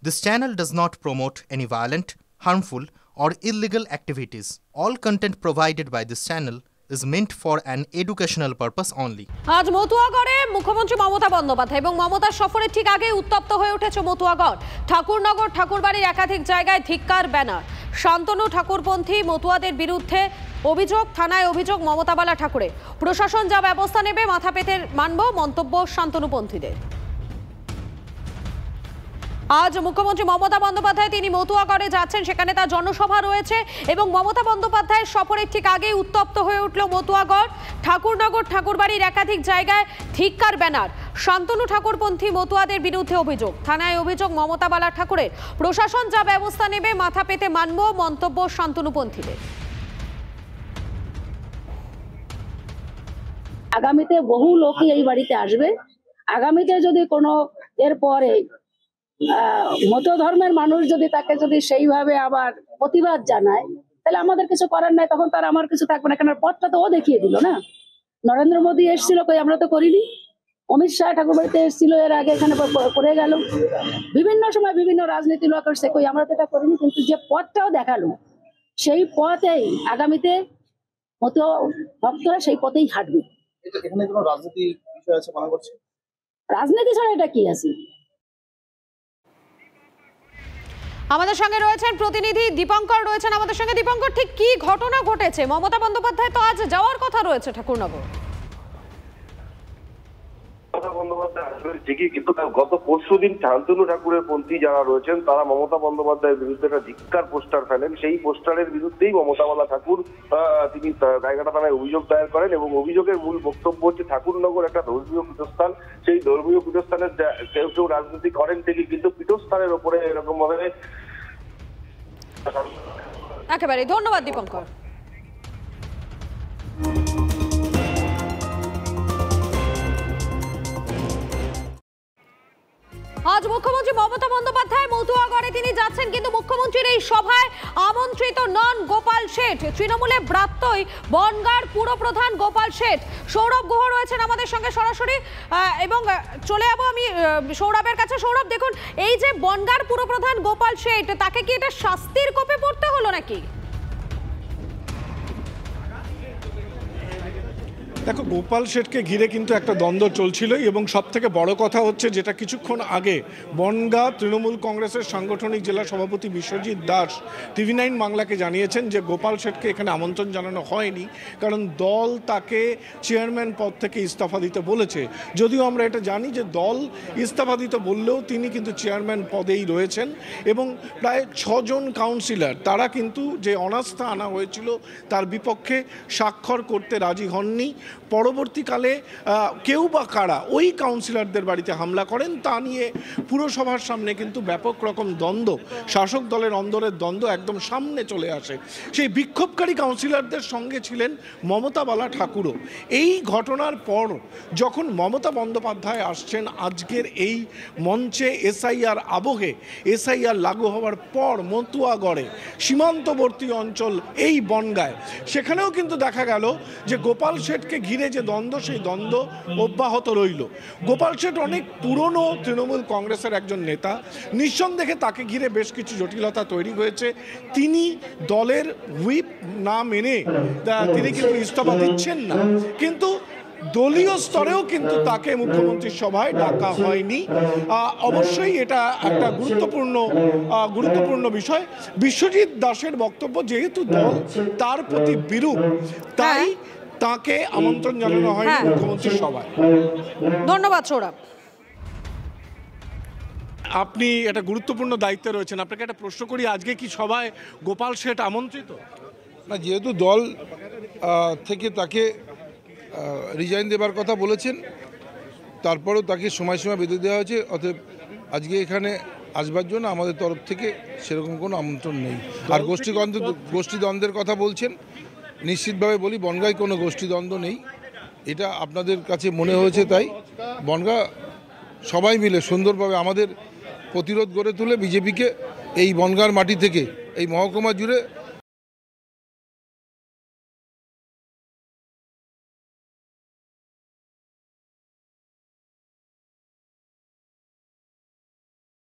This channel does not promote any violent, harmful, or illegal activities. All content provided by this channel is meant for an educational purpose only. আজ মতুয়াগড়ে মুখ্যমন্ত্রী মমতা বন্দ্যোপাধ্যায় এবং মমতার সফরের ঠিক আগে উত্তপ্ত হয়ে উঠেছে মতুয়াগড়। ঠাকুরনগর ঠাকুরবাড়ির একাধিক জায়গায় ধিক্কার ব্যানার। শান্তনু ঠাকুরপন্থী মতুয়াদের বিরুদ্ধে অভিযোগ, থানায় অভিযোগ মমতা বালা ঠাকুরে। প্রশাসন যা ব্যবস্থা নেবে মাথা পেতে মানব, মন্তব্য শান্তনুপন্থীদের। আজ মুখ্যমন্ত্রী মমতা বন্দ্যোপাধ্যায় তিনি মতুয়াগড়ে যাচ্ছেন, সেখানে তার জনসভা রয়েছে এবং মমতা বন্দ্যোপাধ্যায়ের সফরের ঠিক আগেই উত্তপ্ত হয়ে উঠল মতুয়াগড়। ঠাকুরনগর ঠাকুরবাড়ির একাধিক জায়গায় ধিক্কার ব্যানার। শান্তনু ঠাকুরপন্থী মতুয়াদের বিরুদ্ধে অভিযোগ, থানায় অভিযোগ মমতা বালা ঠাকুরের। প্রশাসন যা ব্যবস্থা নেবে মাথা পেতে মানব, মন্তব্য শান্তনুপন্থীদের। আগামীতে বহু লোকই এই বাড়িতে আসবে। আগামীতে যদি কোনো এরপরে মত ধর্মের মানুষ যদি তাকে যদি সেইভাবে আবার প্রতিবাদ জানায়, তাহলে আমাদের কিছু করার নাই, তখন তার আমার কিছু থাকবে না। কেন পথটা তো ও দেখিয়ে দিল না। নরেন্দ্র মোদী এসেছিল, কই আমরা তো করিনি। অমিত শাহ ঠাকুরবাড়িতে এসেছিল এর আগে, এখানে করে গেল। বিভিন্ন সময় বিভিন্ন রাজনীতি লোক করছে, কই আমরা তো এটা করিনি। কিন্তু যে পথটাও দেখালো, সেই পথেই আগামীতে মত ভক্তরা সেই পথেই হাঁটবে। এখানে কোনো রাজনীতি বিষয় আছে মনে করছে? রাজনীতি ছাড়া এটা কি আছে? আমাদের সঙ্গে রয়েছেন প্রতিনিধি দীপঙ্কর, রয়েছেন আমাদের সঙ্গে। দীপঙ্কর, ঠিক কি ঘটনা ঘটেছে? মমতা বন্দ্যোপাধ্যায় তো আজ যাওয়ার কথা রয়েছে ঠাকুরনগর। ঠিকই, কিন্তু গত পরশুদিন শান্তনু ঠাকুরের পন্থী যারা রয়েছেন তারা মমতা বন্দ্যোপাধ্যায়ের বিরুদ্ধে একটা ধিক্কার পোস্টার ফেলেন। সেই পোস্টারের বিরুদ্ধেই মমতা বালা ঠাকুর তিনি গাইঘাটা থানায় অভিযোগ দায়ের করেন এবং অভিযোগের মূল বক্তব্য হচ্ছে ঠাকুরনগর একটা ধর্মীয় পীঠস্থান। সেই ধর্মীয় পীঠস্থানের কেউ কেউ রাজনীতি করেন ঠিকই, কিন্তু পীঠস্থানের ওপরে এরকম ভাবে। একেবারে ধন্যবাদ দীপঙ্কর। আজ মুখ্যমন্ত্রী মমতা বন্দ্যোপাধ্যায় মতুয়াগড়ে তিনি যাচ্ছেন, কিন্তু মুখ্যমন্ত্রীর এই সভায় আমন্ত্রিত নন গোপাল শেঠ। তৃণমূলে ব্রাত্যই বনগাঁর পুরপ্রধান গোপাল শেঠ। সৌরভ গুহ রয়েছেন আমাদের সঙ্গে সরাসরি এবং চলে যাবো আমি সৌরভের কাছে। সৌরভ, দেখুন, এই যে বনগাঁর পুরপ্রধান গোপাল শেঠ, তাকে কি এটা শাস্তির কোপে পড়তে হলো নাকি? দেখো, গোপাল শেঠকে ঘিরে কিন্তু একটা দ্বন্দ্ব চলছিল এবং সব থেকে বড় কথা হচ্ছে যেটা কিছুক্ষণ আগে বনগাঁ তৃণমূল কংগ্রেসের সাংগঠনিক জেলা সভাপতি বিশ্বজিৎ দাস TV9 বাংলাকে জানিয়েছেন যে গোপাল শেঠকে এখানে আমন্ত্রণ জানানো হয়নি, কারণ দল তাকে চেয়ারম্যান পদ থেকে ইস্তফা দিতে বলেছে। যদিও আমরা এটা জানি যে দল ইস্তফা দিতে বললেও তিনি কিন্তু চেয়ারম্যান পদেই রয়েছেন এবং প্রায় 6 জন কাউন্সিলর তারা কিন্তু যে অনাস্থা আনা হয়েছিল তার বিপক্ষে স্বাক্ষর করতে রাজি হননি। পরবর্তীকালে কেউ বা কারা ওই কাউন্সিলরদের বাড়িতে হামলা করেন, তা নিয়ে পুরসভার সামনে কিন্তু ব্যাপক রকম দ্বন্দ্ব, শাসক দলের অন্দরের দ্বন্দ্ব একদম সামনে চলে আসে। সেই বিক্ষোভকারী কাউন্সিলরদের সঙ্গে ছিলেন মমতা বালা ঠাকুরও। এই ঘটনার পর যখন মমতা বন্দ্যোপাধ্যায় আসছেন আজকের এই মঞ্চে, SIR আবহে, SIR লাগু হওয়ার পর মতুয়াগড়ে সীমান্তবর্তী অঞ্চল এই বনগাঁয়, সেখানেও কিন্তু দেখা গেল যে গোপাল শেঠকে ঘিরে যে দ্বন্দ্ব, সেই দ্বন্দ্ব অব্যাহত রইল। গোপাল শেঠ অনেক পুরনো তৃণমূল কংগ্রেসের একজন নেতা, নিঃসন্দেহে তাকে ঘিরে বেশ কিছু জটিলতা তৈরি হয়েছে। তিনি দলের হুইপ না মেনে তিনি কিন্তু ইস্তফা দিচ্ছেন না, কিন্তু দলীয় স্তরেও কিন্তু তাকে মুখ্যমন্ত্রীর সভায় ডাকা হয়নি। অবশ্যই এটা একটা গুরুত্বপূর্ণ বিষয়। বিশ্বজিৎ দাসের বক্তব্য, যেহেতু দল তার প্রতি বিরূপ, তাই তাকে আমন্ত্রণ জানানো হয়নি মুখ্যমন্ত্রীর সভায়। ধন্যবাদ সৌরভ। আপনি একটা গুরুত্বপূর্ণ দায়িত্বে রয়েছেন, আপনাকে একটা প্রশ্ন করি, আজকে কি সভায় গোপাল শেঠ আমন্ত্রিত? না, যেহেতু দল থেকে তাকে রিজাইন দেবার কথা বলেছেন, তারপরেও তাকে সময় বেঁধে দেওয়া হয়েছে, অতএব আজকে এখানে আসবার জন্য আমাদের তরফ থেকে সেরকম কোনো আমন্ত্রণ নেই। আর গোষ্ঠীদ্বন্দ্বের কথা বলছেন, নিশ্চিতভাবে বলি বনগাঁয় কোনো গোষ্ঠীদ্বন্দ্ব নেই। এটা আপনাদের কাছে মনে হয়েছে, তাই বনগাঁ সবাই মিলে সুন্দরভাবে আমাদের প্রতিরোধ গড়ে তুলে বিজেপিকে এই বনগাঁর মাটি থেকে, এই মহকুমা জুড়ে